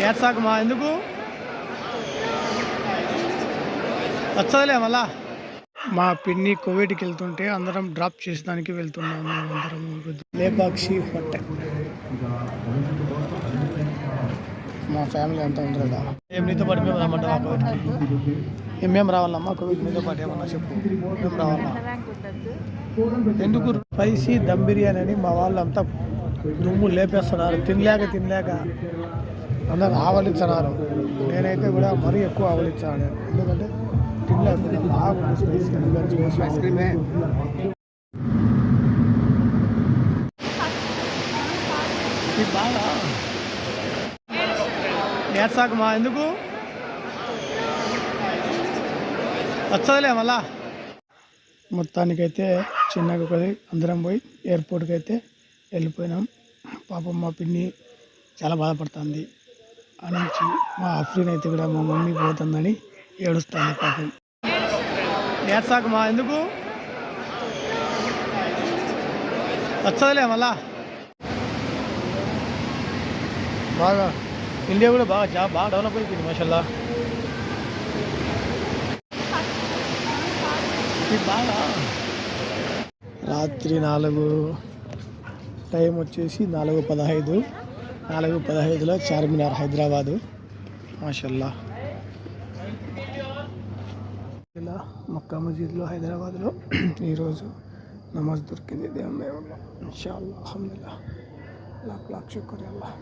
ఏడ్సాకమా ఎందుకు వచ్చదులే మళ్ళా. మా పిన్ని కోవిడ్కి వెళ్తుంటే అందరం డ్రాప్ చేసడానికి వెళ్తున్నాం మేమందరం. లేపాక్షి హోటల్ మా ఫ్యామిలీ అంతా ఉంటారా. ఏం నీతో పాటు మేము రమ్మంటావా కోవిడ్కి? మేము రావాలమ్మా కోవిడ్ మీతో పాటు ఏమన్నా చెప్పు. మేము రావాలా? ఎందుకు? స్పైసీ దమ్ బిర్యానీ అని మా వాళ్ళంతా దుమ్ము లేపేస్తున్నారు. తినలేక అందరు ఆవలిస్తున్నారు. నేనైతే కూడా మరీ ఎక్కువ ఆవలించాను. ఎందుకంటే తినలేక బాగుంది స్పైసీ. ఐస్ క్రీమే బాగా ఏడ్సాకమా ఎందుకు వచ్చదులే మళ్ళా. మొత్తానికైతే చిన్నగా పోయి అందరం పోయి ఎయిర్పోర్ట్కి అయితే వెళ్ళిపోయినాం. పాపం మా పిన్ని చాలా బాధపడుతుంది. ఆ నుంచి మా అఫ్రీన్ అయితే కూడా మా మమ్మీ పోతుందని ఏడుస్తుంది పాపం. ఏడ్సాకమా ఎందుకు వచ్చదులే మళ్ళా. బాగా ఇండియా కూడా బాగా డెవలప్ అయిపోయింది మాషల్లా. బాగా రాత్రి 4 టైం వచ్చేసి 4:15. 4:15లో చార్మినార్ హైదరాబాదు. మాషల్లా ఇలా మక్కా మసీద్లో హైదరాబాద్లో ఈరోజు నమాజ్ దొరికింది దేవుని వల్ల. ఇన్షాల్లా అల్హమ్దులిల్లాహ్ లాక్ షుక్ర్ అల్లాహ్.